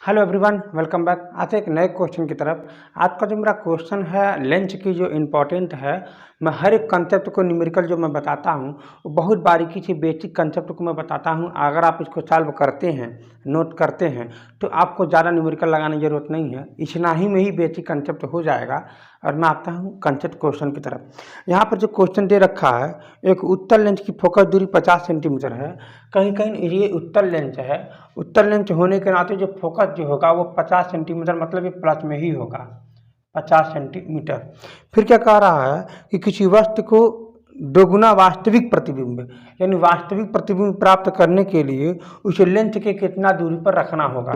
Hello everyone, welcome back. आते एक नए क्वेश्चन की तरफ। आज का जो मेरा क्वेश्चन है लेंथ की जो इम्पोर्टेंट है, मैं हर एक कंसेप्ट को न्यूमेरिकल जो मैं बताता हूँ वो बहुत बारीकी से बेसिक कंसेप्ट को मैं बताता हूँ। अगर आप इसको सॉल्व करते हैं, नोट करते हैं, तो आपको ज़्यादा न्यूमेरिकल लगाने की ज़रूरत नहीं है। इतना ही में ही बेसिक कंसेप्ट हो जाएगा। और मैं आता हूँ कंसेप्ट क्वेश्चन की तरफ। यहाँ पर जो क्वेश्चन दे रखा है, एक उत्तर लेंस की फोकस दूरी 50 सेंटीमीटर है। कहीं कहीं ये उत्तर लेंस है, उत्तर लेंस होने के नाते जो फोकस जो होगा वो 50 सेंटीमीटर, मतलब ये प्लस में ही होगा 50 सेंटीमीटर। फिर क्या कह रहा है कि किसी वस्तु को दोगुना वास्तविक प्रतिबिंब, यानी वास्तविक प्रतिबिंब प्राप्त करने के लिए उसे लेंस के कितना दूरी पर रखना होगा।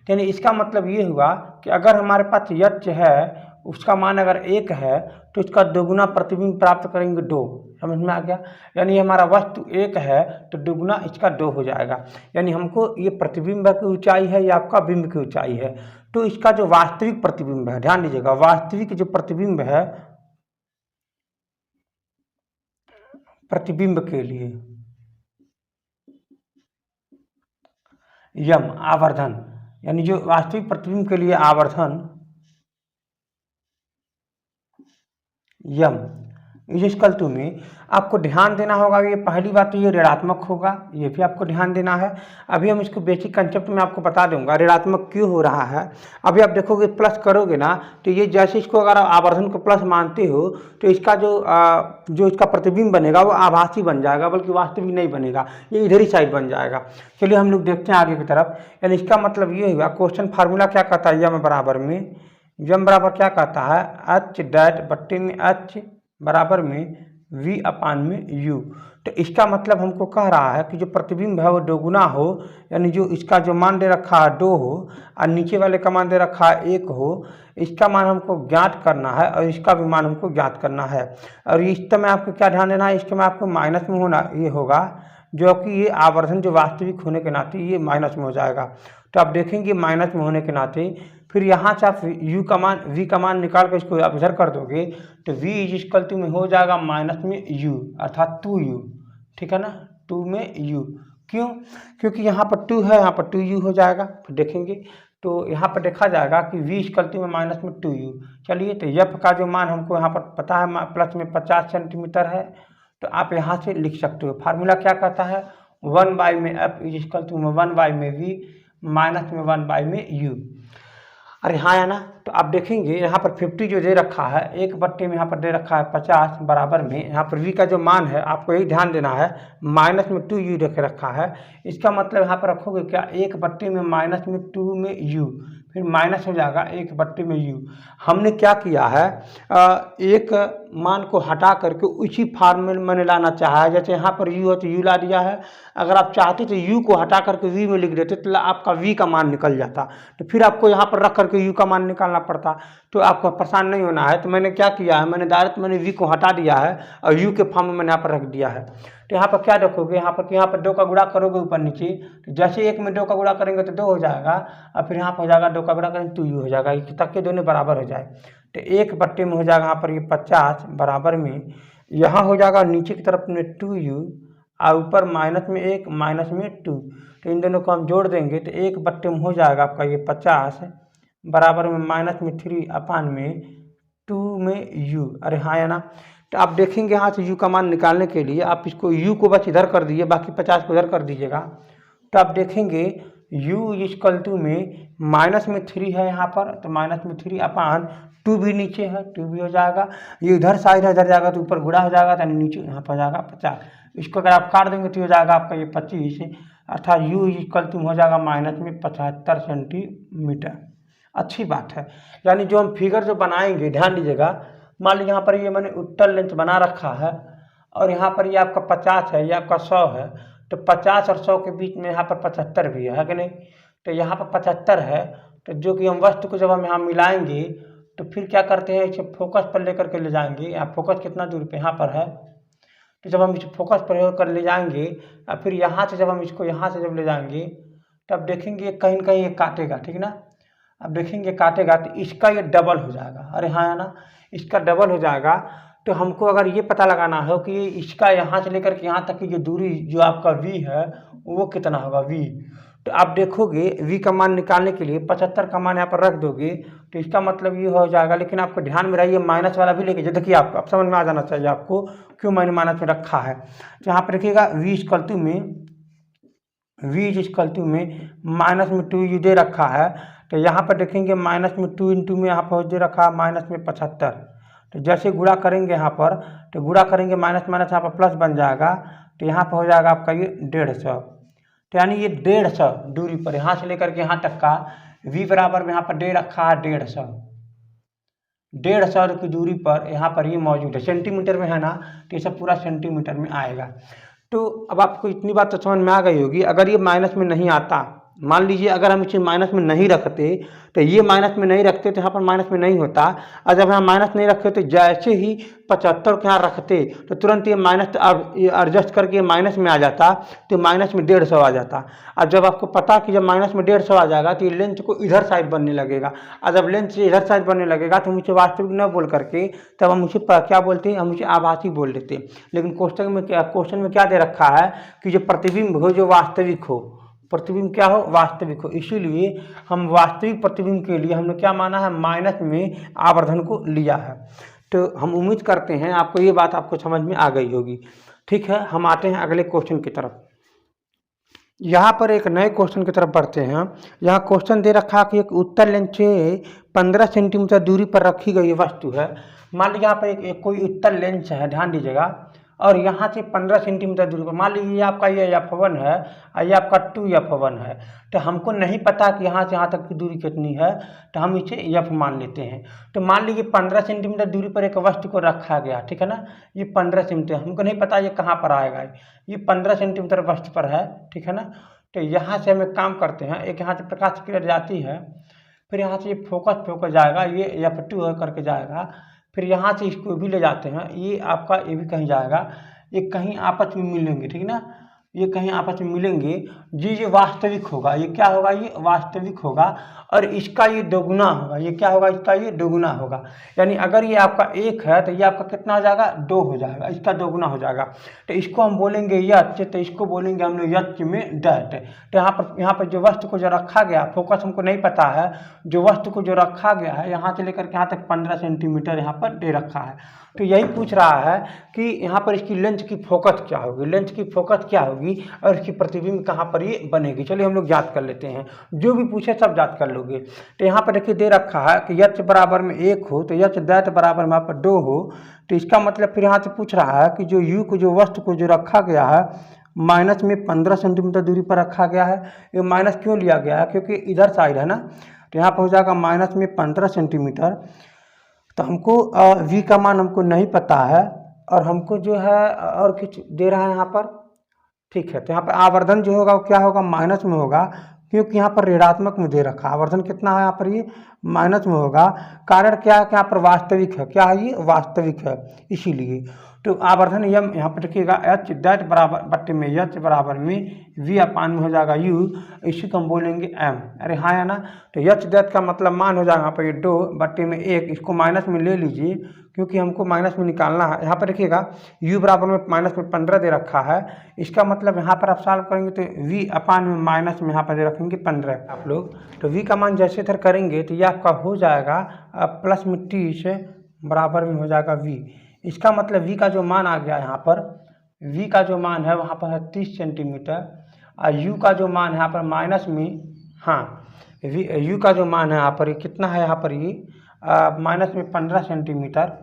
यानी इसका मतलब ये हुआ कि अगर हमारे पास यच है, उसका मान अगर 1 है तो इसका दोगुना प्रतिबिंब प्राप्त करेंगे 2। समझ में आ गया? यानी हमारा वस्तु 1 है तो दोगुना इसका 2 हो जाएगा। यानी हमको ये प्रतिबिंब की ऊंचाई है या आपका बिंब की ऊंचाई है, तो इसका जो वास्तविक प्रतिबिंब है, ध्यान दीजिएगा, वास्तविक जो प्रतिबिंब है, प्रतिबिंब के लिए यम आवर्धन, यानी जो वास्तविक प्रतिबिंब के लिए आवर्धन यम इजिकल टू में आपको ध्यान देना होगा। ये पहली बात तो ये ऋणात्मक होगा, ये भी आपको ध्यान देना है। अभी हम इसको बेसिक कंसेप्ट में आपको बता दूंगा ऋणात्मक क्यों हो रहा है। अभी आप देखोगे प्लस करोगे ना, तो ये जैसे इसको अगर आप आवर्धन को प्लस मानते हो तो इसका जो इसका प्रतिबिंब बनेगा वो आभासी बन जाएगा, बल्कि वास्तविक नहीं बनेगा, ये इधर ही साइड बन जाएगा। चलिए हम लोग देखते हैं आगे की तरफ। यानी इसका मतलब ये हुआ, क्वेश्चन फार्मूला क्या कहता है, यम बराबर में, यम बराबर क्या कहता है, एच डैट बट्टे में एच बराबर में v अपान में u। तो इसका मतलब हमको कह रहा है कि जो प्रतिबिंब है वो दोगुना हो, यानी जो इसका जो मान दे रखा है 2 हो और नीचे वाले का मान दे रखा है 1 हो। इसका मान हमको ज्ञात करना है और इसका भी मान हमको ज्ञात करना है। और इस में आपको क्या ध्यान देना है, इसके में आपको माइनस में होना ये होगा, जो कि ये आवर्धन जो वास्तविक होने के नाते ये माइनस में हो जाएगा। तो आप देखेंगे माइनस में होने के नाते फिर यहाँ से आप u का मान v का मान निकाल कर इसको आप इधर कर दोगे तो v इजिकल टू में हो जाएगा माइनस में u, अर्थात 2u। ठीक है ना, 2 में u। क्यों? क्योंकि यहाँ पर 2 है, यहाँ पर 2u हो जाएगा। फिर देखेंगे तो यहाँ पर देखा जाएगा कि v इजिकल टू में माइनस में 2u। चलिए, तो f का जो मान हमको यहाँ पर पता है प्लस में 50 सेंटीमीटर है, तो आप यहाँ से लिख सकते हो। फार्मूला क्या कहता है, 1 बाई में f इजिकल टू में 1 बाई में v माइनस में 1 बाई में u। अरे हाँ या ना? तो आप देखेंगे यहाँ पर 50 जो दे रखा है, 1 बट्टे में यहाँ पर दे रखा है 50 बराबर में, यहाँ पर v का जो मान है आपको यही ध्यान देना है, माइनस में 2u रख रखा है। इसका मतलब यहाँ पर रखोगे क्या, 1 बट्टे में माइनस में 2 में u, फिर माइनस हो जाएगा 1 बट्टे में u। हमने क्या किया है, एक मान को हटा करके उसी फार्मूले में लाना चाहा है। जैसे यहाँ पर u है तो u ला दिया है। अगर आप चाहते तो u को हटा करके v में लिख देते तो आपका v का मान निकल जाता, तो फिर आपको यहाँ पर रख करके u का मान निकालना पड़ता, तो आपको परेशान नहीं होना है। तो मैंने क्या किया है, मैंने डायरेक्ट v को हटा दिया है और u के फॉर्म में मैंने यहाँ पर रख दिया है। तो यहाँ पर क्या रखोगे, यहाँ पर 2 का गुणा करोगे ऊपर नीचे, तो जैसे 1 में 2 का गुणा करेंगे तो 2 हो जाएगा, और फिर यहाँ पर हो जाएगा 2 का गुणा करेंगे तो u हो जाएगा, तक के दोनों बराबर हो जाए। तो 1 बट्टे में हो जाएगा यहाँ पर ये 50 बराबर में, यहाँ हो जाएगा नीचे की तरफ में 2u और ऊपर माइनस में 1 माइनस में 2। तो इन दोनों को हम जोड़ देंगे तो 1 बट्टे में हो जाएगा आपका ये 50 बराबर में माइनस में 3 अपान में 2 में u। अरे हाँ या ना? तो आप देखेंगे यहाँ से u का मान निकालने के लिए आप इसको u को बस इधर कर दीजिए, बाकी 50 को इधर कर दीजिएगा। तो आप देखेंगे u इक्वल टू में माइनस में 3 है यहाँ पर, तो माइनस में 3 अपान 2 भी नीचे है, 2 भी हो जाएगा। ये इधर साइड है, इधर जाएगा तो ऊपर गुणा हो जाएगा, तो नीचे यहाँ पर हो जाएगा 50। इसको अगर आप काट देंगे तो हो जाएगा आपका ये 25, अर्थात u इक्वल टू हो जाएगा माइनस में 75 सेंटीमीटर। अच्छी बात है। यानी जो हम फिगर जो बनाएंगे, ध्यान दीजिएगा, मान लीजिए यहाँ पर ये मैंने उत्तर लेंथ बना रखा है और यहाँ पर ये आपका 50 है, ये आपका 100 है, तो 50 और 100 के बीच में यहाँ पर 75 भी है कि नहीं? तो यहाँ पर 75 है, तो जो कि हम वस्तु को जब हम यहाँ मिलाएंगे तो फिर क्या करते हैं, इसे फोकस पर लेकर के ले जाएंगे। यहाँ फोकस कितना दूर पे यहाँ पर है, तो जब हम इसे फोकस पर कर ले जाएंगे और फिर यहाँ से जब हम इसको यहाँ से जब ले जाएंगे तब देखेंगे कहीं न कहीं ये काटेगा, ठीक ना? अब देखेंगे काटेगा तो इसका ये डबल हो जाएगा। अरे हाँ ना, इसका डबल हो जाएगा। तो हमको अगर ये पता लगाना हो कि इसका यहाँ से लेकर के यहाँ तक की जो दूरी जो आपका v है वो कितना होगा v, तो आप देखोगे v का मान निकालने के लिए 75 का मान यहाँ पर रख दोगे तो इसका मतलब ये हो जाएगा। लेकिन आपको ध्यान में रहिए माइनस वाला भी लेके देखिए, आप अब समझ में आ जाना चाहिए आपको क्यों मैंने माइनस में रखा है। तो यहाँ पर देखिएगा v इक्वल टू में माइनस में 2 दे रखा है। तो यहाँ पर देखेंगे माइनस में 2 इंटू में यहाँ पर दे रखा है माइनस में 75। तो जैसे गुणा करेंगे यहाँ पर, तो गुणा करेंगे माइनस माइनस यहाँ पर प्लस बन जाएगा। तो यहाँ पर हो जाएगा आपका ये 150। तो यानी ये 150 दूरी पर यहाँ से लेकर के यहाँ तक का v बराबर में यहाँ पर दे रखा है 150 की दूरी पर यहाँ पर ये मौजूद है। सेंटीमीटर में है ना, तो ये सब पूरा सेंटीमीटर में आएगा। तो अब आपको इतनी बात तो समझ में आ गई होगी। अगर ये माइनस में नहीं आता, मान लीजिए अगर हम इसे माइनस में नहीं रखते, तो ये माइनस में नहीं रखते तो यहाँ पर माइनस में नहीं होता। और जब यहाँ माइनस नहीं रखते तो जैसे ही 75 के यहाँ रखते तो तुरंत ये माइनस एडजस्ट करके माइनस में आ जाता, तो माइनस में 150 आ जाता। और जब आपको पता कि जब माइनस में 150 आ जाएगा तो ये लेंथ को इधर साइड बनने लगेगा। और जब लेंथ से इधर साइड बनने लगेगा तो हम इसे वास्तविक न बोल करके तब हम उसे क्या बोलते हैं, हम उसे आभासी बोल देते हैं। लेकिन क्वेश्चन में क्या दे रखा है कि जो प्रतिबिंब हो जो वास्तविक हो, प्रतिबिंब क्या हो, वास्तविक हो। इसीलिए हम वास्तविक प्रतिबिंब के लिए हमने क्या माना है, माइनस में आवर्धन को लिया है। तो हम उम्मीद करते हैं आपको ये बात आपको समझ में आ गई होगी। ठीक है, हम आते हैं अगले क्वेश्चन की तरफ। यहाँ पर एक नए क्वेश्चन की तरफ बढ़ते हैं। यहाँ क्वेश्चन दे रखा कि एक उत्तल लेंस से 15 सेंटीमीटर दूरी पर रखी गई वस्तु है। मान लीजिए यहाँ पर एक कोई उत्तल लेंस है, ध्यान दीजिएगा, और यहाँ से 15 सेंटीमीटर दूरी पर, मान लीजिए आपका ये F1 है और ये आपका 2F1 है। तो हमको नहीं पता कि यहाँ से यहाँ तक की दूरी कितनी है, तो हम इसे F मान लेते हैं। तो मान लीजिए 15 सेंटीमीटर दूरी पर एक वस्तु को रखा गया, ठीक है ना। ये 15 सेंटीमीटर, हमको नहीं पता ये कहाँ पर आएगा, ये 15 सेंटीमीटर वस्तु पर है, ठीक है ना। तो यहाँ से हम एक काम करते हैं, एक यहाँ से प्रकाश किरण जाती है, फिर यहाँ से ये फोकस जाएगा, ये F2 करके जाएगा, फिर यहाँ से इसको भी ले जाते हैं, ये आपका ये भी कहीं जाएगा, ये कहीं आपस में मिलेंगे, ठीक है ना, ये कहीं आपस में मिलेंगे। ये वास्तविक होगा, ये क्या होगा, ये वास्तविक होगा, और इसका ये दोगुना होगा। ये क्या होगा, इसका ये दोगुना होगा। यानी अगर ये आपका 1 है तो ये आपका कितना हो जाएगा, 2 हो जाएगा, इसका दोगुना हो जाएगा। तो इसको हम बोलेंगे यच, तो इसको बोलेंगे हम लोग यच में दैट। तो यहाँ पर जो वस्तु को जो रखा गया, फोकस हमको नहीं पता है, जो वस्तु को जो रखा गया है यहाँ से लेकर के यहाँ तक 15 सेंटीमीटर यहाँ पर दे रखा है। तो यही पूछ रहा है कि यहाँ पर इसकी लेंस की फोकस क्या होगी, लेंस की फोकस क्या होगी और इसकी प्रतिबिंब कहाँ पर ये बनेगी। चलिए हम लोग याद कर लेते हैं, जो भी पूछे सब याद कर लोगे। तो यहाँ पर देखिए दे रखा है कि यच बराबर में 1 हो तो यच दैट बराबर में यहाँ पर 2 हो। तो इसका मतलब फिर यहाँ से पूछ रहा है कि जो यू को जो वस्तु को जो रखा गया है माइनस में 15 सेंटीमीटर दूरी पर रखा गया है। ये माइनस क्यों लिया गया है, क्योंकि इधर साइड है ना। तो यहाँ पर हो जाएगा माइनस में 15 सेंटीमीटर। तो हमको v का मान हमको नहीं पता है, और हमको जो है और कुछ दे रहा है यहाँ पर, ठीक है। तो यहाँ पर आवर्धन जो होगा वो क्या होगा, माइनस में होगा, क्योंकि यहाँ पर ऋणात्मक में दे रखा है। आवर्धन कितना है यहाँ पर, ये माइनस में होगा। कारण क्या है कि यहाँ पर वास्तविक है, क्या है, ये वास्तविक है, इसीलिए। तो आवर्धन यम यहाँ पर देखिएगा एच दैट बराबर बट्टे में एच बराबर में वी अपान में हो जाएगा यू, इसी को हम बोलेंगे एम। अरे हाँ है ना। तो एच दैट का मतलब मान हो जाएगा यहाँ पर ये 2 बट्टे में 1, इसको माइनस में ले लीजिए क्योंकि हमको माइनस में निकालना है। यहाँ पर देखिएगा u बराबर में माइनस में 15 दे रखा है, इसका मतलब यहाँ पर आप सॉल्व करेंगे तो v अपान में माइनस में यहाँ पर दे रखेंगे 15 आप लोग। तो v का मान जैसे इधर करेंगे तो ये आपका हो जाएगा प्लस में 30 बराबर में हो जाएगा v। इसका मतलब v का जो मान आ गया यहाँ पर, v का जो मान है वहाँ पर है 30 सेंटीमीटर, और u का जो मान है यहाँ पर माइनस में, हाँ u का जो मान है यहाँ पर ये कितना है, यहाँ पर ये माइनस में 15 सेंटीमीटर।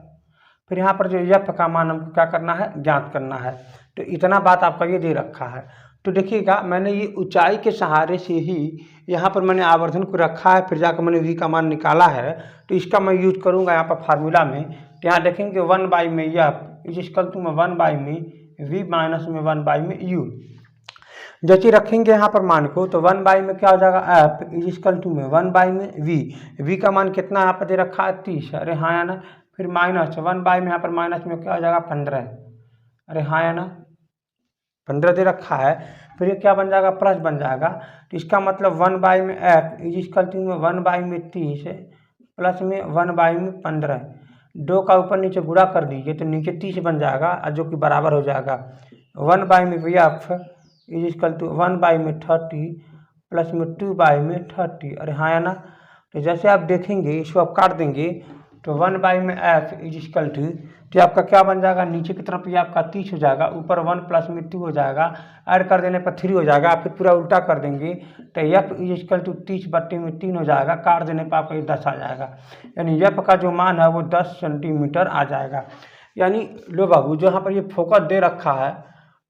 फिर यहाँ पर जो f का मान हमको क्या करना है, ज्ञात करना है। तो इतना बात आपका ये दे रखा है। तो देखिएगा मैंने ये ऊंचाई के सहारे से ही यहाँ पर मैंने आवर्धन को रखा है, फिर जाकर मैंने v का मान निकाला है। तो इसका मैं यूज करूँगा यहाँ पर फार्मूला में। तो यहाँ देखेंगे 1 बाई में f इज इक्वल टू में 1 बाई में v माइनस में 1 बाई में u। जैसे रखेंगे यहाँ पर मान को तो 1 बाई में क्या हो जाएगा f इज इक्वल टू में 1 बाई में v का मान कितना यहाँ पर दे रखा है 30, अरे हाँ या ना। फिर माइनस 1 बाई में यहाँ पर माइनस में क्या हो जाएगा 15, अरे हाँ या ना, 15 दे रखा है। फिर ये क्या बन जाएगा, प्लस बन जाएगा। तो इसका मतलब 1 बाई में f इज इक्वल टू में 1 बाई में 30 प्लस में 1 बाई में 15। 2 का ऊपर नीचे गुणा कर दीजिए तो नीचे 30 बन जाएगा, जो कि बराबर हो जाएगा 1 बाई में f is equal to 1 by में 30 प्लस में 2/30। अरे हाँ या ना। तो जैसे आप देखेंगे इसको आप काट देंगे तो 1/f इज इक्वल टू, तो आपका क्या बन जाएगा, नीचे की तरफ ये आपका 30 हो जाएगा, ऊपर 1 प्लस में 2 हो जाएगा, ऐड कर देने पर 3 हो जाएगा। फिर पूरा उल्टा कर देंगे तो f इज इक्वल टू 30/3 हो जाएगा, काट देने पर आपका 10 आ जाएगा। यानी f का जो मान है वो 10 सेंटीमीटर आ जाएगा। यानी लो बाबू, जो यहाँ पर ये फोकस दे रखा है,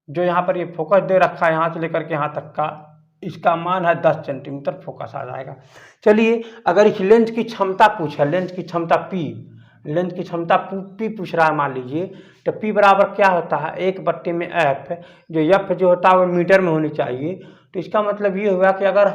जो यहाँ पर ये फोकस दे रखा है यहाँ से लेकर के यहाँ तक का, इसका मान है 10 सेंटीमीटर फोकस आ जाएगा। चलिए, अगर इस लेंस की क्षमता पूछा, लेंस की क्षमता P, लेंस की क्षमता P पूछ रहा है मान लीजिए, तो P बराबर क्या होता है 1/f, जो f जो होता है वो मीटर में होनी चाहिए। तो इसका मतलब ये हुआ कि अगर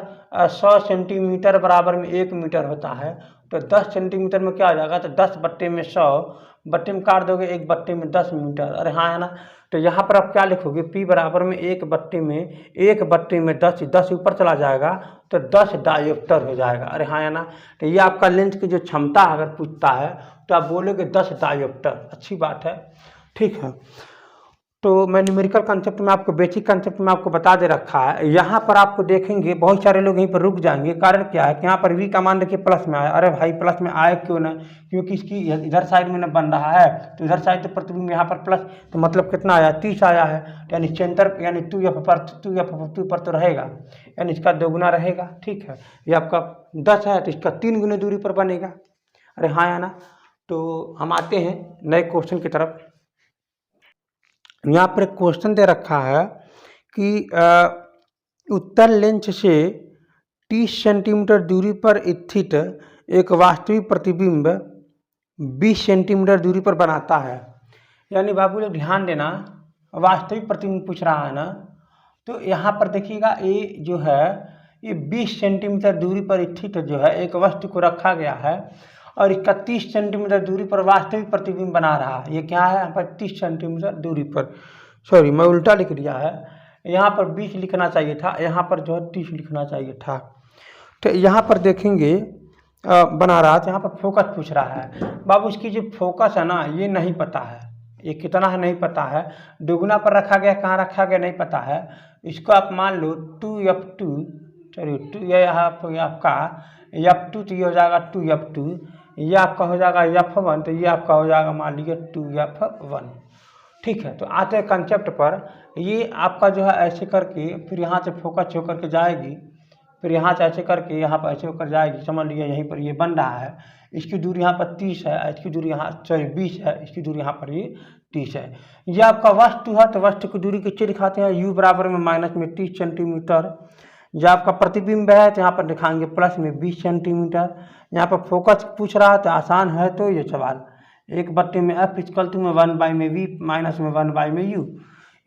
100 सेंटीमीटर बराबर में 1 मीटर होता है तो 10 सेंटीमीटर में क्या हो जाएगा, तो 10/100, बट्टे में काट दोगे 1/10 मीटर। अरे हाँ है ना। तो यहाँ पर आप क्या लिखोगे, P बराबर में 1/10, 10 ऊपर चला जाएगा तो 10 डायोप्टर हो जाएगा। अरे हाँ या ना। तो ये आपका लेंस की जो क्षमता अगर पूछता है तो आप बोलोगे 10 डायोप्टर। अच्छी बात है, ठीक है। तो मैं न्यूमेरिकल कंसेप्ट में आपको, बेसिक कंसेप्ट में आपको बता दे रखा है। यहाँ पर आपको देखेंगे बहुत सारे लोग यहीं पर रुक जाएंगे, कारण क्या है कि यहाँ पर v का मान देखिए प्लस में आया। अरे भाई प्लस में आए क्यों ना, क्योंकि इसकी इधर साइड में न बन रहा है, तो इधर साइड तो प्रतिबिंब यहाँ पर प्लस, तो मतलब कितना आया 30 आया है। यानी सेंटर यानी 2f पर तो रहेगा, यानी इसका 2 गुना रहेगा। ठीक है, ये आपका 10 है तो इसका 3 गुना दूरी पर बनेगा। अरे हाँ या ना। तो हम आते हैं नए क्वेश्चन की तरफ। यहाँ पर एक क्वेश्चन दे रखा है कि उत्तर लेंस से 30 सेंटीमीटर दूरी पर स्थित एक वास्तविक प्रतिबिंब 20 सेंटीमीटर दूरी पर बनाता है। यानी बाबू लोग ध्यान देना, वास्तविक प्रतिबिंब पूछ रहा है ना, तो यहाँ पर देखिएगा ये जो है ये 20 सेंटीमीटर दूरी पर स्थित जो है एक वस्तु को रखा गया है और इसका 30 सेंटीमीटर दूरी पर वास्तविक प्रतिबिंब बना रहा है। ये क्या है यहाँ पर 30 सेंटीमीटर दूरी पर, सॉरी मैं उल्टा लिख दिया है, यहाँ पर 20 लिखना चाहिए था, यहाँ पर जो है 30 लिखना चाहिए था। तो यहाँ पर देखेंगे बना रहा है, तो यहाँ पर फोकस पूछ रहा है। बाबू इसकी जो फोकस है ना ये नहीं पता है, ये कितना है नहीं पता है, दुगुना पर रखा गया कहाँ रखा गया नहीं पता है। इसको आप मान लो 2f2, चलिए 2 ये आपका f2, तो ये हो जाएगा 2f2, ये आपका हो जाएगा f1, तो ये आपका हो जाएगा मान लीजिए 2f1। ठीक है, तो आते हैं कंसेप्ट पर। ये आपका जो है ऐसे करके फिर यहाँ से फोकस होकर के जाएगी, फिर यहाँ से ऐसे करके यहाँ पर ऐसे होकर जाएगी, समझ लीजिए यहीं पर ये बन रहा है। इसकी दूरी यहाँ पर 30 है, इसकी दूरी यहाँ 20 है, इसकी दूरी यहाँ पर ये 30 है। ये आपका वस्तु है, तो वस्तु की दूरी किससे दिखाते हैं, u बराबर में माइनस में 30 सेंटीमीटर। जो आपका प्रतिबिंब है तो यहाँ पर दिखाएंगे प्लस में 20 सेंटीमीटर। यहाँ पर फोकस पूछ रहा है तो आसान है, तो ये सवाल 1/f इक्वल टू में 1/v माइनस में 1/u,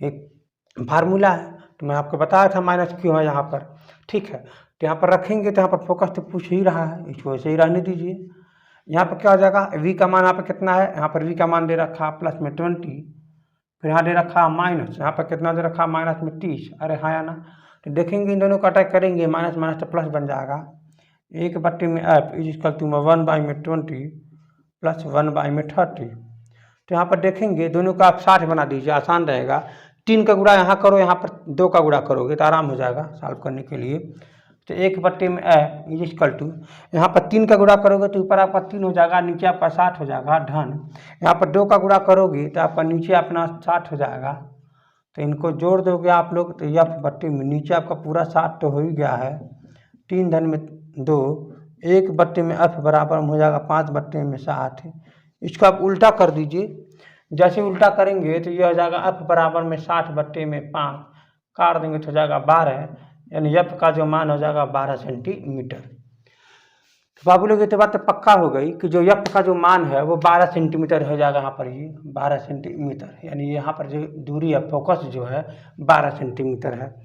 एक फार्मूला है, तो मैं आपको बताया था माइनस क्यों है यहाँ पर। ठीक है, तो यहाँ पर रखेंगे तो यहाँ पर फोकस तो पूछ ही रहा है, इसको ऐसे ही रहने दीजिए। यहाँ पर क्या हो जाएगा, v का मान यहाँ पर कितना है, यहाँ पर v का मान दे रखा है प्लस में 20, फिर यहाँ दे रखा है माइनस, यहाँ पर कितना दे रखा है माइनस में 30। अरे हाँ या ना। तो देखेंगे इन दोनों का अटैक करेंगे, माइनस माइनस तो प्लस बन जाएगा, 1/f is equal to 1/20 plus 1/30। तो यहाँ पर देखेंगे दोनों का आप 60 बना दीजिए, आसान रहेगा। 3 का गुणा यहाँ करो, यहाँ पर 2 का गुणा करोगे तो आराम हो जाएगा सॉल्व करने के लिए। तो 1/f इज इक्वल टू, यहाँ पर 3 का गुणा करोगे तो ऊपर आपका 3 हो जाएगा, नीचे आपका 60 हो जाएगा धन। यहाँ पर 2 का गुणा करोगे तो आपका नीचे अपना 60 हो जाएगा, तो इनको जोड़ दोगे आप लोग तो f में नीचे आपका पूरा 60 तो हो ही गया है, 3 धन में 2, 1/f बराबर हो जाएगा 5/60। इसको आप उल्टा कर दीजिए, जैसे उल्टा करेंगे तो ये हो जाएगा f बराबर में 60/5, काट देंगे तो हो जाएगा 12, यानी f का जो मान हो जाएगा 12 सेंटीमीटर। तो बाबू लोग ये तो बात तो पक्का हो गई कि जो f का जो मान है वो 12 सेंटीमीटर हो जाएगा। यहाँ पर ये 12 सेंटीमीटर, यानी यहाँ पर जो दूरी है फोकस जो है 12 सेंटीमीटर है।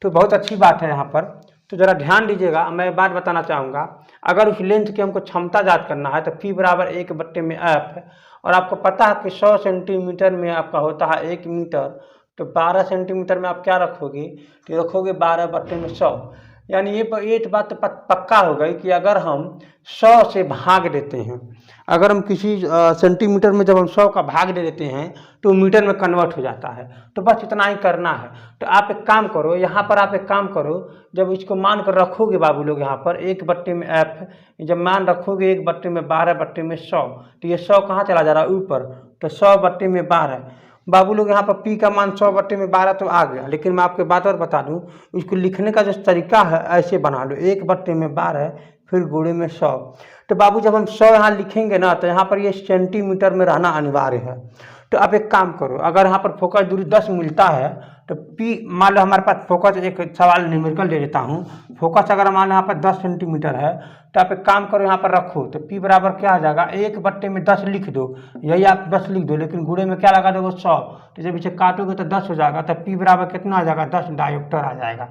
तो बहुत अच्छी बात है यहाँ पर। तो ज़रा ध्यान दीजिएगा, मैं एक बात बताना चाहूँगा, अगर उस लेंस की हमको क्षमता ज्ञात करना है तो P बराबर 1/f है, और आपको पता है कि 100 सेंटीमीटर में आपका होता है 1 मीटर, तो 12 सेंटीमीटर में आप क्या रखोगे, तो रखोगे 12/100, यानी ये तो बात तो पक्का हो गई कि अगर हम 100 से भाग देते हैं, अगर हम किसी सेंटीमीटर में जब हम 100 का भाग दे देते हैं तो मीटर में कन्वर्ट हो जाता है। तो बस इतना ही करना है। तो आप एक काम करो, यहाँ पर आप एक काम करो, जब इसको मान कर रखोगे बाबू लोग यहाँ पर 1/f, जब मान रखोगे 1/12/100, तो ये 100 कहाँ चला जा रहा है ऊपर, तो 100/12 बाबू लोग यहाँ पर पी का मान 100/12 तो आ गया। लेकिन मैं आपको बात और बता दूं, इसको लिखने का जो तरीका है ऐसे बना लो 1/12 फिर गुणे में 100। तो बाबू जब हम 100 यहाँ लिखेंगे ना तो यहाँ पर ये सेंटीमीटर में रहना अनिवार्य है। तो आप एक काम करो, अगर यहाँ पर फोकस दूरी 10 मिलता है तो पी, मान लो हमारे पास फोकस, एक सवाल न्यूमेरिकल दे देता हूँ, फोकस अगर मान लो यहाँ पर 10 सेंटीमीटर है तो आप एक काम करो यहाँ पर रखो, तो पी बराबर क्या आ जाएगा, 1/10 लिख दो, यही आप 10 लिख दो, लेकिन गुणे में क्या लगा दोगे 100, तो जब इसे काटोगे तो 10 हो जाएगा, तो पी बराबर कितना आ जाएगा 10 डायोप्टर आ जाएगा।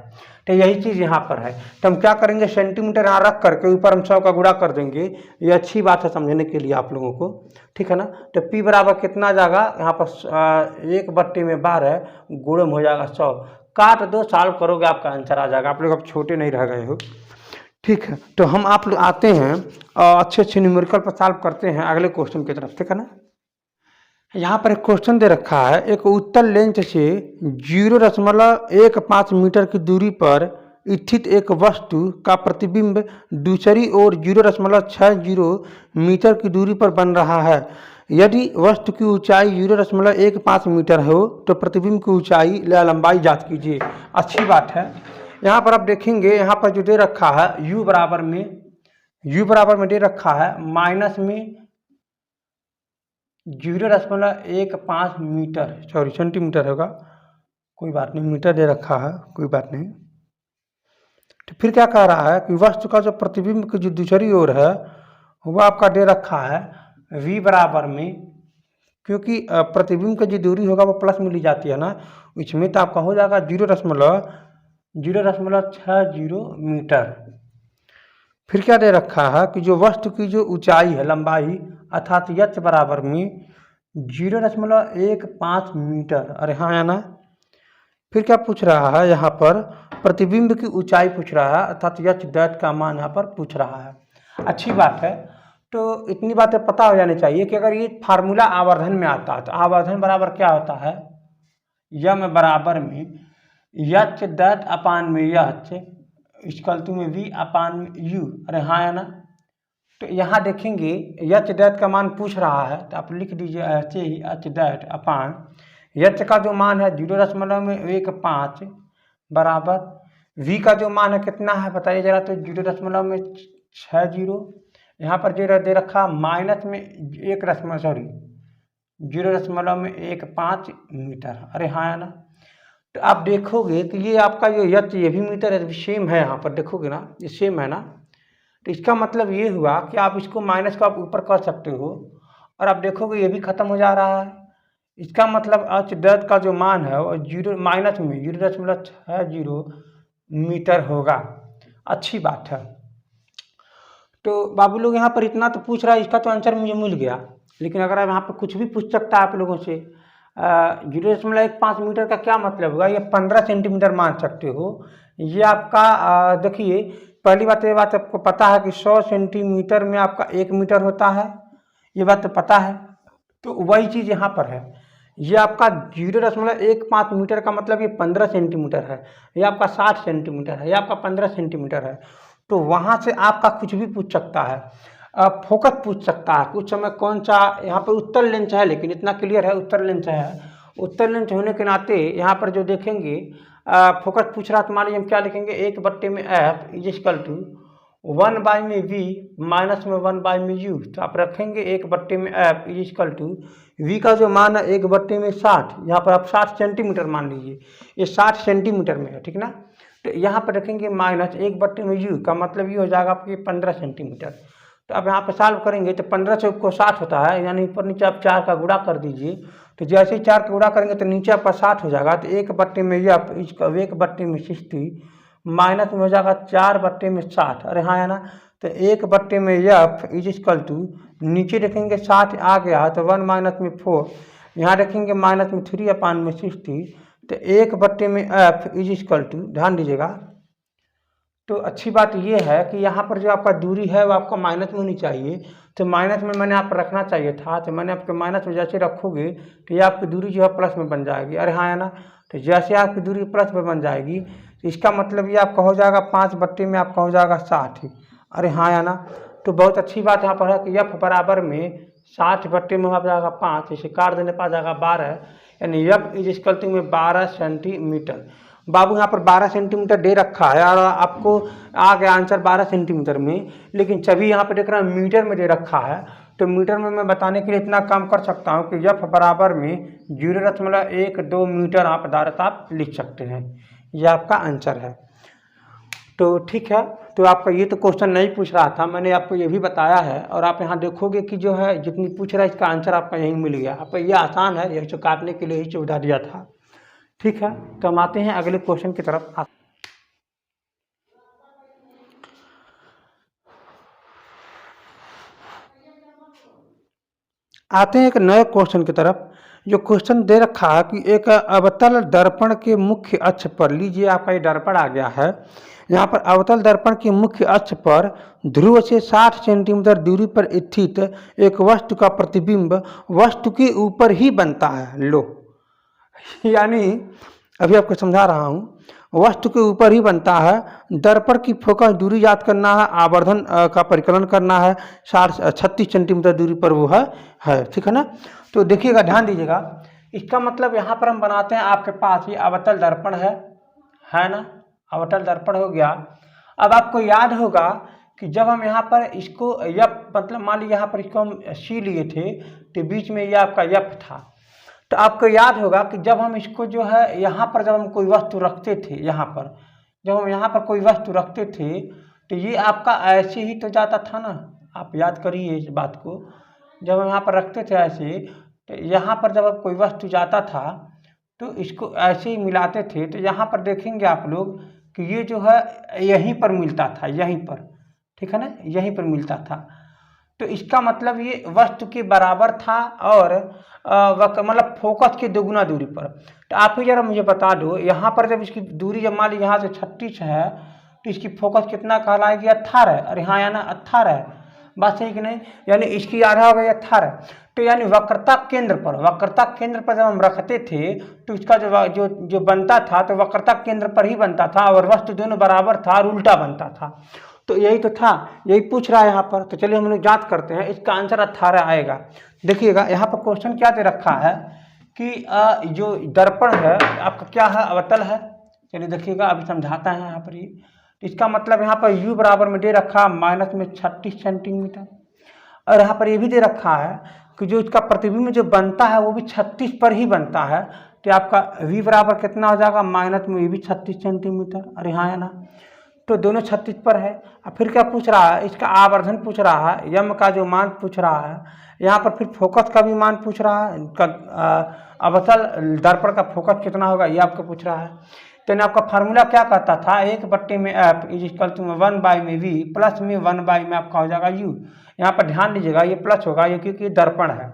तो यही चीज़ यहाँ पर है। तो हम क्या करेंगे, सेंटीमीटर यहाँ रख करके ऊपर हम 100 का गुणा कर देंगे। ये अच्छी बात है समझने के लिए आप लोगों को, ठीक है ना। तो पी बराबर कितना आ जाएगा यहाँ पर 1/12 गुणे में हो जाएगा 100, काट दो, सॉल्व करोगे आपका आंसर आ जाएगा। आप लोग अब छोटे नहीं रह गए हो, ठीक है। तो हम आप लोग आते हैं अच्छे अच्छे न्यूमेरिकल पर सॉल्व करते हैं अगले क्वेश्चन की तरफ, ठीक है ना। यहाँ पर एक क्वेश्चन दे रखा है, एक उत्तल लेंस से 0.15 मीटर की दूरी पर स्थित एक वस्तु का प्रतिबिंब दूसरी ओर 0.60 मीटर की दूरी पर बन रहा है। यदि वस्तु की ऊंचाई 0.15 मीटर हो तो प्रतिबिंब की ऊंचाई या लंबाई ज्ञात कीजिए। अच्छी बात है। यहाँ पर आप देखेंगे, यहाँ पर जो दे रखा है u बराबर में दे रखा है माइनस में 0.15 मीटर, सॉरी सेंटीमीटर होगा, कोई बात नहीं, मीटर दे रखा है, कोई बात नहीं। तो फिर क्या कह रहा है कि वस्तु का जो प्रतिबिंब की जो दूसरी ओर है वह आपका दे रखा है v बराबर में, क्योंकि प्रतिबिंब की जो दूरी होगा वो प्लस में ली जाती है ना, इसमें तो आपका हो जाएगा 0.60 मीटर। फिर क्या दे रखा है कि जो वस्तु की जो ऊंचाई है, लंबाई, अर्थात h बराबर में 0.15 मीटर। अरे हाँ है ना। फिर क्या पूछ रहा है, यहाँ पर प्रतिबिंब की ऊंचाई पूछ रहा है, अर्थात h दैट का मान यहाँ पर पूछ रहा है। अच्छी बात है। तो इतनी बातें पता हो जानी चाहिए कि अगर ये फार्मूला आवर्धन में आता है तो आवर्धन बराबर क्या होता है, यम बराबर में h दैट अपान में h इक्वल टू में v अपान में u। अरे हाँ है ना। तो यहाँ देखेंगे h दैट का मान पूछ रहा है तो आप लिख दीजिए ऐसे ही, h दैट अपान h का जो मान है 0.15 बराबर v का जो मान है कितना है बताइए जरा, तो 0.60, यहाँ पर जो दे रखा माइनस में 0.15 मीटर। अरे हाँ है ना। तो आप देखोगे कि ये आपका जो ये भी मीटर है, सेम है, यहाँ पर देखोगे ना ये सेम है ना। तो इसका मतलब ये हुआ कि आप इसको माइनस को आप ऊपर कर सकते हो और आप देखोगे ये भी खत्म हो जा रहा है। इसका मतलब h दैट का जो मान है वो 0.60 मीटर होगा। अच्छी बात है। तो बाबू लोग यहाँ पर इतना तो पूछ रहा है, इसका तो आंसर मुझे मिल गया। लेकिन अगर आप यहाँ पर कुछ भी पूछ सकता है आप लोगों से, 0.15 मीटर का क्या मतलब होगा, ये 15 सेंटीमीटर मान सकते हो। ये आपका देखिए, पहली बात ये बात आपको पता है कि 100 सेंटीमीटर में आपका 1 मीटर होता है, ये बात तो पता है। तो वही चीज़ यहाँ पर है, ये आपका 0.15 मीटर का मतलब ये 15 सेंटीमीटर है, ये आपका 60 सेंटीमीटर है, ये आपका 15 सेंटीमीटर है। तो वहाँ से आपका कुछ भी पूछ सकता है, फोकस पूछ सकता है कुछ समय, कौन सा यहाँ पर उत्तल लेंस है, लेकिन इतना क्लियर है उत्तल लेंस है। उत्तल लेंस होने के नाते यहाँ पर जो देखेंगे फोकस पूछ रहा है तो मान लीजिए हम क्या लिखेंगे, 1/f is equal to 1/v minus में 1/u। तो आप रखेंगे 1/f is equal to v का जो मान है 1/60, यहाँ पर आप 60 सेंटीमीटर मान लीजिए, ये 60 सेंटीमीटर में है, ठीक ना। तो यहाँ पर रखेंगे माइनस 1/u का मतलब ये हो जाएगा आपके 15 सेंटीमीटर। तो अब यहाँ पर सॉल्व करेंगे तो 15 से को 60 होता है, यानी ऊपर नीचे आप 4 का गुणा कर दीजिए। तो जैसे ही 4 का गुणा करेंगे तो नीचे आपका 60 हो जाएगा। तो 1/60 माइनस में हो जाएगा 4/60। अरे हाँ है ना। तो 1/f इज इक्वल टू, नीचे रखेंगे 60 आ गया है तो 1 माइनस में 4, यहाँ रखेंगे माइनस में 3/60। तो 1/f इज इक्वल टू, ध्यान दीजिएगा, तो अच्छी बात ये है कि यहाँ पर जो आपका दूरी है वो आपको माइनस में होनी चाहिए। तो माइनस में मैंने आप रखना चाहिए था, तो मैंने आपके माइनस में जैसे रखोगे तो ये आपकी दूरी जो है प्लस में बन जाएगी। अरे हाँ है ना। तो जैसे आपकी दूरी प्लस में बन जाएगी तो इसका मतलब ये आपका हो जाएगा 5 में आपका हो जाएगा 60। अरे हाँ है ना। तो बहुत अच्छी बात यहाँ पर है कि एफ बराबर में 60 में हो जाएगा 5, इसे काट देने पर आ जाएगा 12, यानी एफ इज इक्वल टू में 12 सेंटीमीटर। बाबू यहाँ पर 12 सेंटीमीटर दे रखा है और आपको आ गया आंसर 12 सेंटीमीटर में, लेकिन सभी यहाँ पर देख रहा है मीटर में दे रखा है। तो मीटर में मैं बताने के लिए इतना काम कर सकता हूँ कि एफ बराबर में 0.12 मीटर आप दायरत आप लिख सकते हैं। यह आपका आंसर है। तो ठीक है, तो आपका ये तो क्वेश्चन नहीं पूछ रहा था, मैंने आपको ये भी बताया है। और आप यहाँ देखोगे कि जो है जितनी पूछ रहा है इसका आंसर आपका यहीं मिल गया। आपका ये आसान है, ये जो काटने के लिए ही सुविधा दिया था। ठीक है, तो हम आते हैं अगले क्वेश्चन की तरफ। आते हैं एक नए क्वेश्चन की तरफ। जो क्वेश्चन दे रखा है कि एक अवतल दर्पण के मुख्य अक्ष पर, लीजिए आपका ये दर्पण आ गया है। यहाँ पर अवतल दर्पण के मुख्य अक्ष पर ध्रुव से 60 सेंटीमीटर दूरी पर स्थित एक वस्तु का प्रतिबिंब वस्तु के ऊपर ही बनता है। लो यानी अभी आपको समझा रहा हूँ, वस्तु के ऊपर ही बनता है। दर्पण की फोकस दूरी याद करना है, आवर्धन का परिकलन करना है, 36 सेंटीमीटर दूरी पर वो है। ठीक है ना। तो देखिएगा, ध्यान दीजिएगा, इसका मतलब यहाँ पर हम बनाते हैं, आपके पास ये अवतल दर्पण है ना। अवतल दर्पण हो गया। अब आपको याद होगा कि जब हम यहाँ पर इसको मतलब मान लीजिए यहाँ पर इसको हम सी लिए थे, तो बीच में ये आपका यफ था। तो आपको याद होगा कि जब हम इसको जो है यहाँ पर जब हम कोई वस्तु रखते थे, यहाँ पर जब हम यहाँ पर कोई वस्तु रखते थे तो ये आपका ऐसे ही तो जाता था ना। आप याद करिए इस बात को, जब हम यहाँ पर रखते थे ऐसे, तो यहाँ पर जब कोई वस्तु जाता था तो इसको ऐसे ही मिलाते थे। तो यहाँ पर देखेंगे आप लोग कि ये जो है यहीं पर मिलता था, यहीं पर। ठीक है ना, यहीं पर मिलता था। तो इसका मतलब ये वस्तु के बराबर था और मतलब फोकस की दोगुना दूरी पर। तो आप ही जरा मुझे बता दो, यहाँ पर जब इसकी दूरी जब मान लीजिए यहाँ से 36 है तो इसकी फोकस कितना कहलाएगी? 18। अरे हाँ या ना, 18 है। बात सही कि नहीं? यानी इसकी आधा हो गई 18। तो यानी वक्रता केंद्र पर जब हम रखते थे तो इसका जो बनता था तो वक्रता केंद्र पर ही बनता था और वस्तु दोनों बराबर था और उल्टा बनता था। तो यही तो था, यही पूछ रहा है यहाँ पर। तो चलिए हम लोग जाँच करते हैं, इसका आंसर 18 आएगा। देखिएगा यहाँ पर क्वेश्चन क्या दे रखा है कि जो दर्पण है आपका क्या है? अवतल है। चलिए देखिएगा, अभी समझाता है यहाँ पर ये। इसका मतलब यहाँ पर u बराबर में दे रखा माइनस में 36 सेंटीमीटर, और यहाँ पर ये भी दे रखा है कि जो इसका प्रतिबिंब जो बनता है वो भी 36 पर ही बनता है। तो आपका v बराबर कितना हो जाएगा? माइनस में ये भी 36 सेंटीमीटर। अरे हाँ है ना। तो दोनों 36 पर है। अब फिर क्या पूछ रहा है? इसका आवर्धन पूछ रहा है, यम का जो मान पूछ रहा है। यहाँ पर फिर फोकस का भी मान पूछ रहा है, अवतल दर्पण का फोकस कितना होगा ये आपको पूछ रहा है। तो आपका फार्मूला क्या कहता था? 1/f इज इक्वल टू 1 में v प्लस में 1 में आपका हो जाएगा u। यहाँ पर ध्यान दीजिएगा, ये प्लस होगा ये क्योंकि दर्पण है।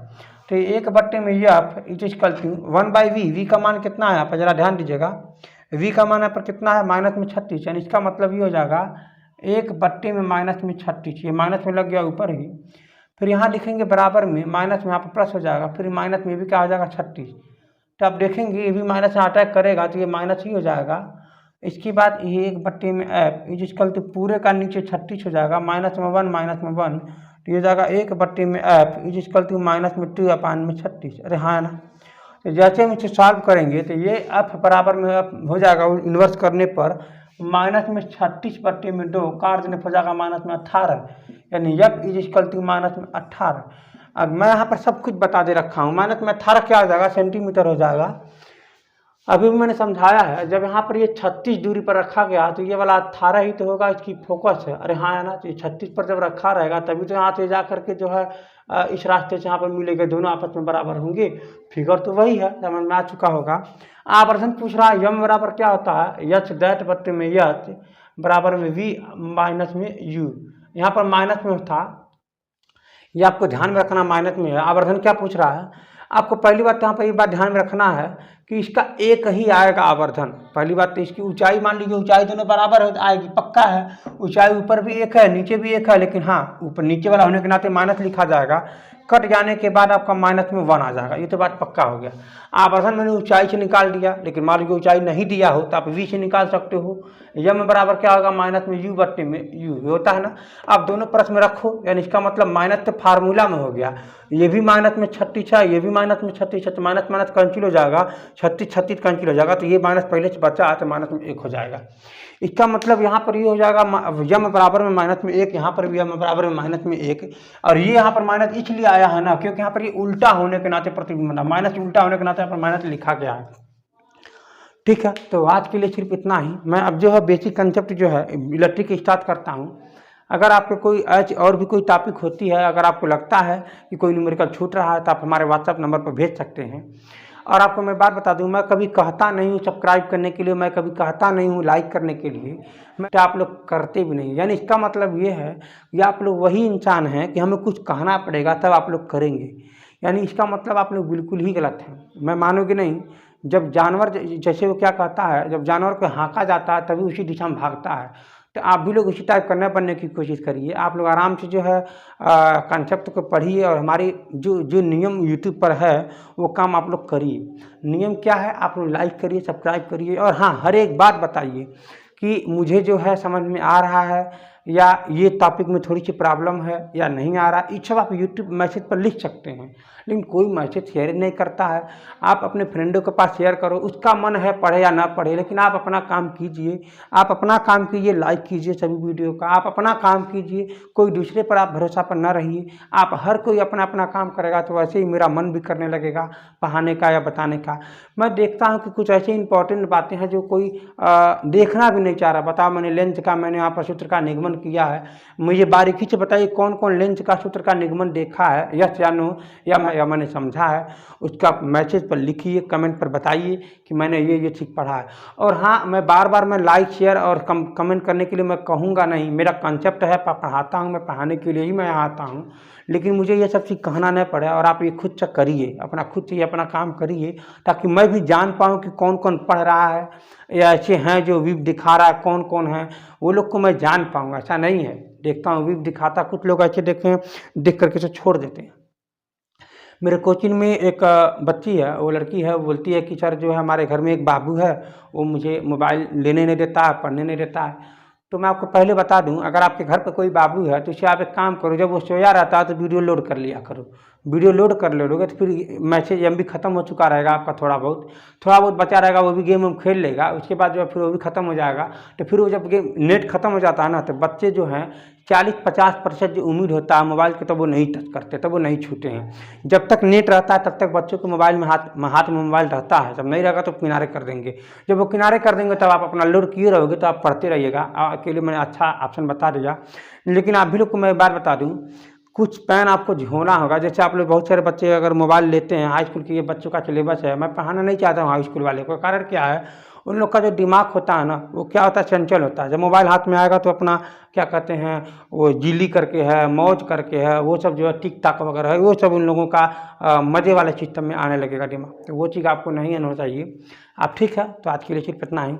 तो 1 में f is equal to 1/v। v का मान कितना है? आप जरा ध्यान दीजिएगा, v का मान यहाँ पर कितना है? माइनस में 36। यानी इसका मतलब ये हो जाएगा 1 में माइनस में 36। ये माइनस में लग गया ऊपर ही। फिर यहाँ लिखेंगे बराबर में, माइनस में यहाँ पर प्लस हो जाएगा, फिर माइनस में भी क्या हो जाएगा? 36। तो आप देखेंगे ये भी माइनस से अटैक करेगा तो ये माइनस ही हो जाएगा। इसके बाद ये 1 में f इज इक्वल टू पूरे का नीचे 36 हो जाएगा, माइनस में 1 माइनस में 1, तो ये जाएगा 1 में f is equal to minus में 2/36। अरे हाँ ना। तो जैसे हम इसे सॉल्व करेंगे तो ये f बराबर में f हो जाएगा, इन्वर्स करने पर माइनस में 36 में 2 काट देने पर हो जाएगा माइनस में 18। यानी f is equal to minus में 18। अब मैं यहाँ पर सब कुछ बता दे रखा हूँ। माइनस में 18 क्या हो जाएगा? सेंटीमीटर हो जाएगा। अभी भी मैंने समझाया है, जब यहाँ पर ये 36 दूरी पर रखा गया तो ये वाला 18 ही तो होगा, इसकी फोकस है। अरे हाँ है ना। तो ये 36 पर जब रखा रहेगा तभी तो यहाँ से जा करके जो है इस रास्ते से यहाँ पर मिलेंगे, दोनों आपस में बराबर होंगे। फिगर तो वही है, समझ में आ चुका होगा। आवर्धन पूछ रहा है, यम बराबर क्या होता है? यच दैट में यच बराबर में v माइनस में u। यहाँ पर माइनस में था, ये आपको ध्यान में रखना, माइनस में है। आवर्धन क्या पूछ रहा है? आपको पहली बात यहाँ पर ये बात ध्यान में रखना है कि इसका एक ही आएगा आवर्धन। पहली बात तो इसकी ऊंचाई, मान लीजिए ऊंचाई दोनों बराबर आएगी, पक्का है। ऊंचाई ऊपर भी एक है, नीचे भी एक है, लेकिन हाँ ऊपर नीचे वाला होने के नाते माइनस लिखा जाएगा। कट जाने के बाद आपका माइनस में 1 आ जाएगा, ये तो बात पक्का हो गया। आवर्धन मैंने ऊंचाई से निकाल दिया, लेकिन मान लीजिए ऊंचाई नहीं दिया हो तो आप v से निकाल सकते हो। यम में बराबर क्या होगा, माइनस में u बट्टे में u होता है ना। आप दोनों परस में रखो, यानी इसका मतलब माइनस तो फार्मूला में हो गया, ये भी माइनस में 36 है, ये भी माइनस में 36 है, तो माइनस माइनस कैंसिल हो जाएगा, 36 36 कैंसिल हो जाएगा, तो ये माइनस पहले से बचा है तो माइनस में 1 हो जाएगा। इसका मतलब यहाँ पर ये हो जाएगा यम बराबर में माइनस में 1, यहाँ पर भी यम बराबर में माइनस में 1। और ये यहाँ पर माइनस इसलिए आया है ना, क्योंकि यहाँ पर ये उल्टा होने के नाते प्रतिबिंब, माइनस उल्टा होने के नाते यहाँ पर माइनस लिखा गया है। ठीक है, तो आज के लिए सिर्फ इतना ही। मैं अब जो है बेसिक कंसेप्ट जो है इलेक्ट्रिक स्टार्ट करता हूँ। अगर आपको कोई और भी कोई टॉपिक होती है, अगर आपको लगता है कि कोई न्यूमेरिकल छूट रहा है, तो आप हमारे व्हाट्सएप नंबर पर भेज सकते हैं। और आपको मैं बात बता दूं, मैं कभी कहता नहीं हूँ सब्सक्राइब करने के लिए, मैं कभी कहता नहीं हूँ लाइक करने के लिए, मैं आप लोग करते भी नहीं। यानी इसका मतलब ये है कि आप लोग वही इंसान हैं कि हमें कुछ कहना पड़ेगा तब आप लोग करेंगे। यानी इसका मतलब आप लोग बिल्कुल ही गलत हैं। मैं मानोगे नहीं, जब जानवर जैसे वो क्या कहता है, जब जानवर को हाँका जाता है तभी उसी दिशा में भागता है, तो आप भी लोग उसी टाइप करने बनने की कोशिश करिए। आप लोग आराम से जो है कंसेप्ट को पढ़िए, और हमारी जो नियम यूट्यूब पर है वो काम आप लोग करिए। नियम क्या है, आप लोग लाइक करिए, सब्सक्राइब करिए, और हाँ हर एक बात बताइए कि मुझे जो है समझ में आ रहा है, या ये टॉपिक में थोड़ी सी प्रॉब्लम है या नहीं आ रहा। ये सब आप यूट्यूब मैसेज पर लिख सकते हैं, लेकिन कोई मैसेज शेयर नहीं करता है। आप अपने फ्रेंडों के पास शेयर करो, उसका मन है पढ़े या ना पढ़े, लेकिन आप अपना काम कीजिए। आप अपना काम कीजिए, लाइक कीजिए सभी वीडियो का, आप अपना काम कीजिए, कोई दूसरे पर आप भरोसा पर ना रहिए। आप हर कोई अपना अपना काम करेगा तो वैसे ही मेरा मन भी करने लगेगा पढ़ाने का या बताने का। मैं देखता हूँ कि कुछ ऐसी इंपॉर्टेंट बातें हैं जो कोई देखना भी नहीं चाह रहा। बताओ, मैंने लेंस का, मैंने यहाँ पर सूत्र का निगमन किया है, मुझे बारीकी से बताइए कौन कौन लेंस का सूत्र का निगमन देखा है, यस या नो, या मैंने समझा है। उसका मैसेज पर लिखिए, कमेंट पर बताइए कि मैंने ये ठीक पढ़ा है। और हाँ, मैं बार बार मैं लाइक शेयर और कमेंट करने के लिए मैं कहूँगा नहीं। मेरा कंसेप्ट है, पढ़ाता हूँ, मैं पढ़ाने के लिए ही मैं आता हूँ, लेकिन मुझे ये सब चीज़ कहना नहीं पड़े। और आप ये खुद से करिए, अपना खुद से अपना काम करिए, ताकि मैं भी जान पाऊँ कि कौन कौन पढ़ रहा है, या ऐसे हैं जो वीव दिखा रहा है, कौन कौन है वो लोग को मैं जान पाऊँगा। ऐसा नहीं है, देखता हूँ वीव दिखाता, कुछ लोग ऐसे देख करके से छोड़ देते हैं। मेरे कोचिंग में एक बच्ची है, वो लड़की है, वो बोलती है कि सर जो है हमारे घर में एक बाबू है, वो मुझे मोबाइल लेने नहीं देता है, पढ़ने नहीं देता है। तो मैं आपको पहले बता दूं, अगर आपके घर पर कोई बाबू है तो उसे आप एक काम करो, जब वो सोया रहता है तो वीडियो लोड कर लिया करो। वीडियो लोड कर लोगे तो फिर मैसेज एमबी खत्म हो चुका रहेगा आपका, थोड़ा बहुत बचा रहेगा, वो भी गेम खेल लेगा। उसके बाद जो है फिर वो भी खत्म हो जाएगा। तो फिर वो जब गेम नेट खत्म हो जाता है ना, तो बच्चे जो हैं 40-50% जो उम्मीद होता है मोबाइल के, तब वो नहीं टच करते, तब वो नहीं छूते हैं। जब तक नेट रहता है तब तक बच्चों को मोबाइल में हाथ में मोबाइल रहता है, जब नहीं रहेगा तो किनारे कर देंगे। जब वो किनारे कर देंगे तब आप अपना लोड किए रहोगे, तो आप पढ़ते रहिएगा। के लिए मैंने अच्छा ऑप्शन बता दिया। लेकिन आप भी लोग को मैं एक बात बता दूँ, कुछ पेन आपको होना होगा। जैसे आप लोग बहुत सारे बच्चे अगर मोबाइल लेते हैं, हाई स्कूल के ये बच्चों का सिलेबस है, मैं पढ़ाना नहीं चाहता हूँ हाई स्कूल वाले को। कारण क्या है, उन लोग का जो दिमाग होता है ना, वो क्या होता है, चंचल होता है। जब मोबाइल हाथ में आएगा तो अपना क्या कहते हैं, वो जिली करके है, मौज करके है, वो सब जो है टिक टाक वगैरह है, वो सब उन लोगों का मज़े वाले सिस्टम में आने लगेगा दिमाग। तो वो चीज़ आपको नहीं आना चाहिए। आप ठीक है, तो आज के लिए सिर्फ इतना ही।